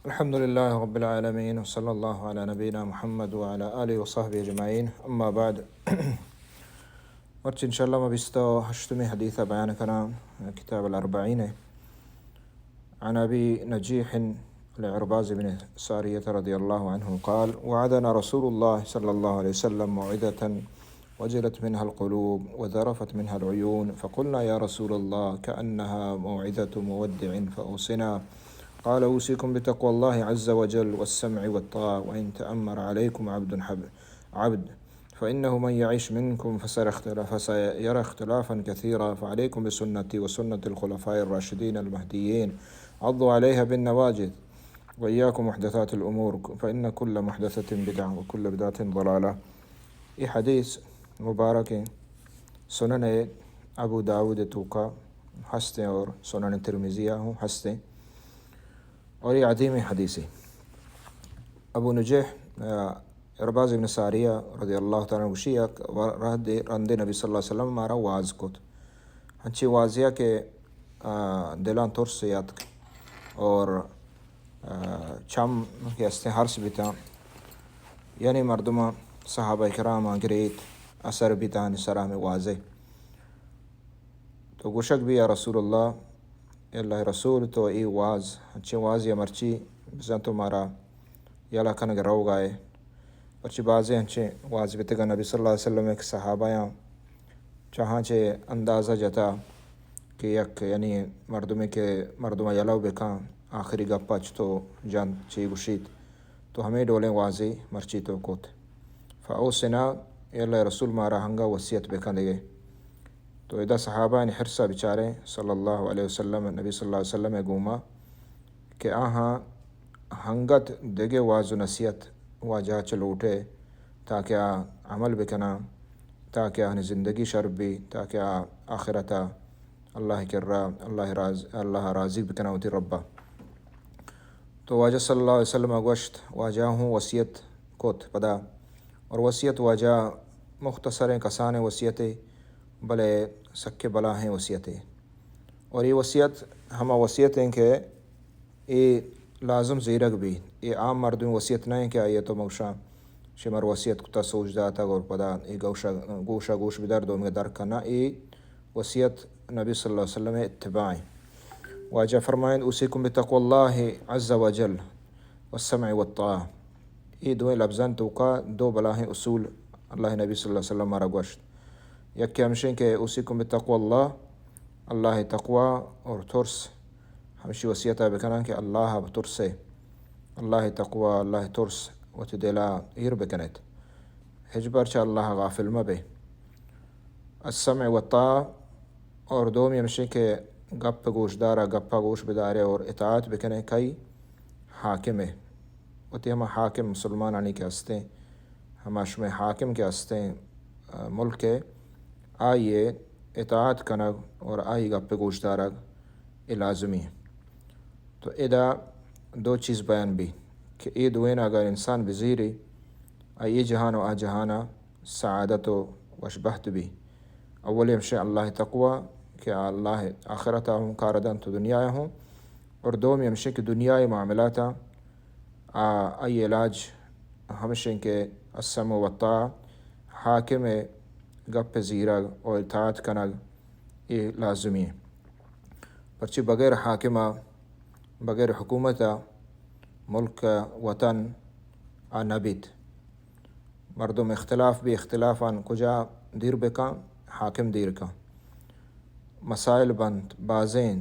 الحمد لله رب العالمين، وصلى الله على نبينا محمد وعلى آله وصحبه أجمعين. أما بعد إن شاء الله ما بيستوى هشتمي حديثة بيان كلام كتاب الأربعين عن أبي نجيح العرباز بن سارية رضي الله عنه قال: وعدنا رسول الله صلى الله عليه وسلم موعدة وجلت منها القلوب وذرفت منها العيون، فقلنا يا رسول الله كأنها موعدة مودع فأوصنا. قال: أوصيكم بتقوى الله عز وجل والسمع والطاعة، وإن تأمر عليكم عبد فإنه من يعيش منكم فسيرى اختلافا كثيرا، فعليكم بسنتي وسنة الخلفاء الراشدين المهديين، عضوا عليها بالنواجذ، وإياكم محدثات الأمور، فإن كل محدثة بدعة وكل بدعة ضلالة. یہ حدیث مبارک سنن ابو داود توکا ہنستے اور سنن ترمذیہ ہوں ہنستے، اور یہ عظیم حدیث ہے. ابو نجیح عرباز بن ساریہ رضی اللہ تعالیٰ وشیہ رند نبی صلی اللہ علیہ وسلم مارا واز کت ہنچی واضح کے دلان ترس یاد اور چم کے استے حرس بیتا، یعنی مردمہ صحابہ کرام گریت اثر بیتا سرام واضح تو گوشک بھی یا رسول اللہ رسول تو ای واز ہنچی واز یا مرچی بزن تو مارا یالا کنگ رو گائے پرچی بازے ہنچے واز بیتگا نبی صلی اللہ علیہ وسلم ایک صحابیاں چاہاں چے اندازہ جتا کہ یک یعنی مردمہ یلاو بکاں آخری گپا چتو جان چی گوشید تو ہمیں ڈولیں واضح مرچی تو کوت فاوصنا یلا رسول مارا ہنگا وصیت بکاں دے گئے. تو ادا صحابہ نے حرصہ بچارے صلی اللہ علیہ وسلم نبی صلی اللہ علیہ وسلم گوما کہ آہاں ہنگت دگے واض و نصیحت واجہ چلو اٹھے تاکہ عمل بکنا، تاکہ آہن زندگی شرب بھی، تاکہ آخرتا اللہ کرا اللہ راضی بکنا ہوتی ربا. تو واجہ صلی اللہ علیہ وسلم گوشت واجہ ہوں وصیت کوت پدا، اور وصیت واجہ مختصر کسان وصیتیں بلے سکے بلا ہیں وصیتیں، اور یہ وصیت ہمہ وصیت ہیں کہ یہ لازم زیرگ بھی، یہ عام مردوں وصیت نہیں کہ یہ تو موشا شمر وصیت کتا سوچ داتا اور پدا یہ گوشہ بدر دو میں در کرنا، یہ وصیت نبی صلی اللہ علیہ وسلم اتباعی. واجہ فرمائیں: اوصیکم بتقوی اللہ عز وجل والسمع والطاعہ. یہ دو لفظاں تو کا دو بلاہیں اصول اللہ نبی صلی اللہ علیہ وسلم مارا گوشت. یک ہمشیں کہ اوصیکم بتقوی اللہ تقوی اور ترس ہمشی وصیتہ بکنا کہ اللہ ترسے، اللہ تقوی اللہ ترس و تدلا ایر بکنت حجبر چا اللہ غافل مبے. السمع والطاعہ اور دوم ہمشیں کہ گپ گوش دارا گپا گوش بدارے اور اطاعت بکنے کئی حاکم ہے. وتی ہمہ حاکم مسلمان آنی کے ہستے ہمہ شمع حاکم کے ہستے ملک کے آئیے اطاعت کنگ اور آئی گپ گوش دارگ یہ لازمی ہے. تو ادا دو چیز بیان بھی کہ اے دوین اگر انسان بزیری آئی جہان و آ جہانا سعادت و وشبہت بھی. اولی ہمشہ اللہ تقوی کہ اللہ آخرت ہوں کاردان تو دنیا ہوں، اور دوم ہمشہ کہ دنیا معاملات آئی علاج ہمشہ کہ السمع والطاعہ حاکم گپ زیرگ اور اطاعت کنگ یہ لازمی ہے. پرچی بغیر حاکمہ بغیر حکومت ملک وطن نبیت مردم اختلاف بھی اختلافاً کجا دیر بکاں حاکم دیر کا مسائل بند بازین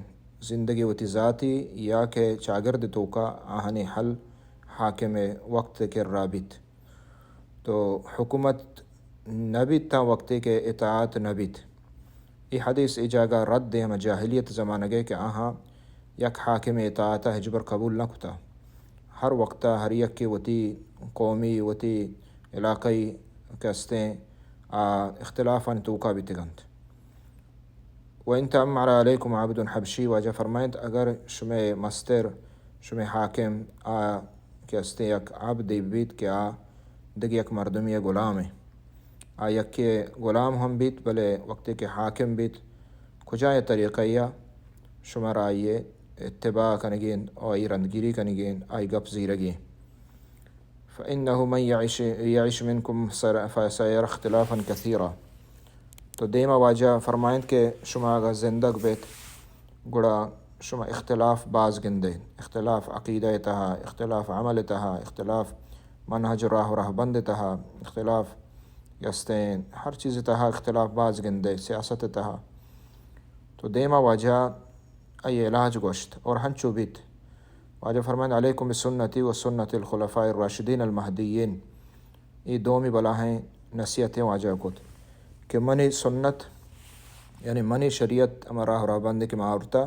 زندگی وتی ذاتی یا کہ چاگرد تو کا آہنی حل حاکم وقت کے رابط. تو حکومت نبیت تا وقت کے اطاعت نبیت. یہ حدیث اجاگا رد دے ہم جاہلیت زمانہ گئے کہ آہاں یک حاکم اطاعت حجبر قبول نہ کتا، ہر وقتہ ہر یک کی وتی قومی وتی علاقائی کستیں اختلافاً توکا بھی تگنت. وَإِن تَأَمَّرَ عَلَيْكُمْ عَبْدٌ حبشی واجہ فرمائیں اگر شمع مستر شمع حاکم کستے یک عبد بیت کہ دگ یک مردمی غلام ہے یک کے غلام ہم بیت بلے وقت کے حاکم بیت کجائے طریقہ یا شمار آئیے اتباع کنگین اور ای رندگیری کنگین آئی گپ زیرگی فإنه من يعش منكم فسيرى اختلافا كثيرا. تو دیما واجہ فرمائند کہ شما اگر زندگ بیت گڑا شما اختلاف باز گندے، اختلاف عقیدہ تہا، اختلاف عمل تہا، اختلاف منہج راہ بند تہا، اختلاف یستین ہر چیز تہا اختلاف باز گندے، سیاست تہا. تو دیما واجہ ای علاج گوشت اور ہنچو بیت واجہ فرمائند علیکم بسنتی و سنت الخلفاء الراشدین المہدیین. یہ دومی بلاہیں نصیحتیں واجہ کت کہ منی سنت یعنی منی شریعت اما راہ بند کے معاورتا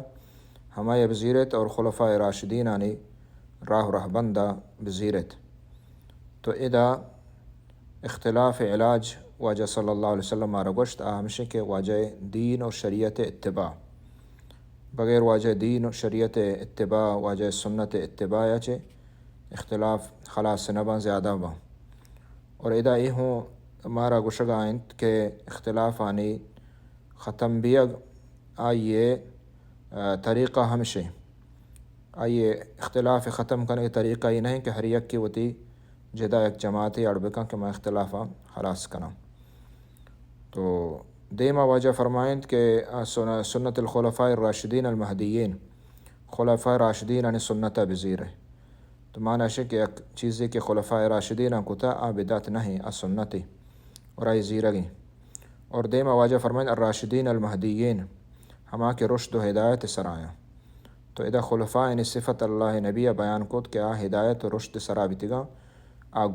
ہمائے بزیرت اور خلفاء راشدین آنی راہ بندہ بزیرت. تو ادا اختلاف علاج واجہ صلی اللہ علیہ وسلم مارا گوشت ہمشہ کہ واجہ دین اور شریعت اتباع بغیر واجہ دین اور شریعت اتباع واجہ سنت اتباع چے اختلاف خلاص نبا زیادہ با. اور ادا یہ ہوں ہمارا گشگا انت کہ اختلاف آنی ختم بیگ آئیے طریقہ ہمشہ آئیے اختلاف ختم کرنے کا طریقہ یہ نہیں کہ ہر یک کی وتی جدا ایک جماعتی اڑبکاں کہ میں اختلاف خلاص کروں. تو دیما واجہ فرمائند کہ سنت الخلفاء الراشدین المہدیین خلفاء راشدین ان سنت بزیر ہے. تو معنی ہے کہ ایک چیزیں کہ خلفاء راشدین کتا بدعت نہیں سنتی اور آئی زیرگی. اور دیما واجہ فرمائند الراشدین المہدیین ہما کے رشد و ہدایت سرایا. تو ادا خلفاء ان صفت اللہ نبی بیان کت کہ ہدایت و رشد سرا بتگا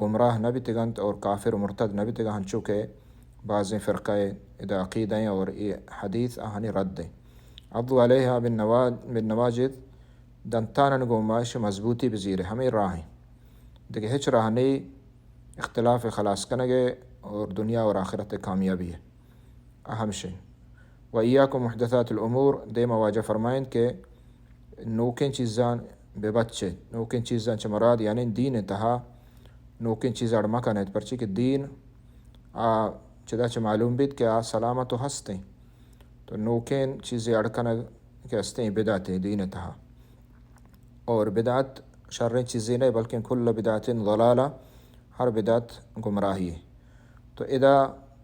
گمراہ نہ بتگنت اور کافر و مرتد نہ بتگا ہنچو کہ بعض فرقہ ادا عقیدیں اور یہ حدیث آہنی رد دیں. عضو علیہ بالنواجد دنتان گمائش مضبوطی بزیر ہمیں راہیں دیکھیں ہچ راہ نہیں اختلاف خلاص کنگے اور دنیا اور آخرت کامیابی ہے اہم شے. وَإِيَّاكُمْ مُحْدَثَاتِ الْأُمُورِ دیما واجہ فرمائند کہ نوکیں چیزاں بے بچے نوکیں چیزاں چمراد یعنی دین تہا نوکیں چیزاں اڑمکن پرچی کہ دین چدا چھ معلوم بیت کہ سلامت و ہستیں. تو نوکیں چیزیں اڑکن کہ ہستیں بدعت دین تہا اور بدعت شریں چیزیں نہیں بلکہ کل بدعت ضلالہ ہر بدعت گمراہی ہے. تو ادا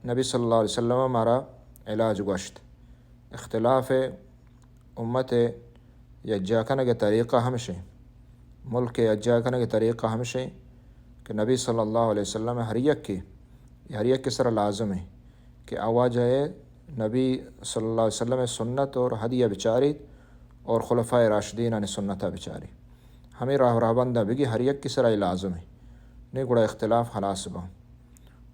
نبی صلی اللہ علیہ وسلم ہمارا علاج گوشت اختلاف امت یجا کرنے کے طریقہ ہمشہ ملک یجا کرنے کے طریقہ ہمشہ کہ نبی صلی اللہ علیہ وسلم ہر یک کے سر لازم ہے کہ آواز ہے نبی صلی اللہ علیہ وسلم سنت اور ہدیہ بچاری اور خلفاء راشدین نے سنتہ بچاری ہمیں راہ بندہ بگی ہر یک کی سر لازم ہے نہیں گڑا اختلاف خلاص با.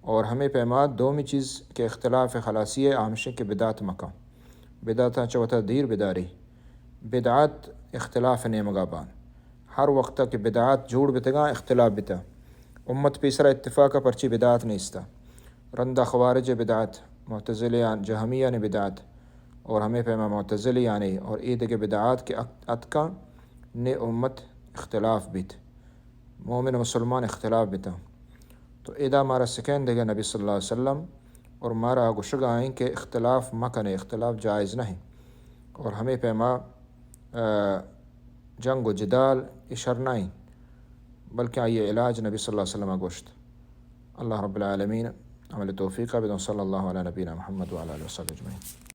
اور ہمیں پیمات دومی چیز کے اختلاف خلاصی ہے آمشہ کے بدعت مکہ بدعت چوتھا دیر بداری بدعت اختلاف نیمگا بان ہر وقت کہ بدعت جوڑ بتگا اختلاف بتا امت پیسرا اتفاق پرچی بدعت نہیں استا رندہ خوارج بدعت معتزلیان جہمیہ نے بدعت اور ہمیں پیما معتزلی آنے اور عید کے بدعات کے اتکا نے امت اختلاف بیت مومن مسلمان اختلاف بتا. تو ادا مارا سکین دے گا نبی صلی اللہ علیہ وسلم اور مارا گشگا آئیں کہ اختلاف مکنے اختلاف جائز نہیں اور ہمیں پیما جنگ و جدال اشرنائیں بلکہ آئیے علاج نبی صلی اللہ علیہ وسلم گوشت. اللہ رب العالمین عمل توفیقہ بدون صلی اللہ علیہ نبینا محمد وعلی آلہ وصحبہ اجمعین.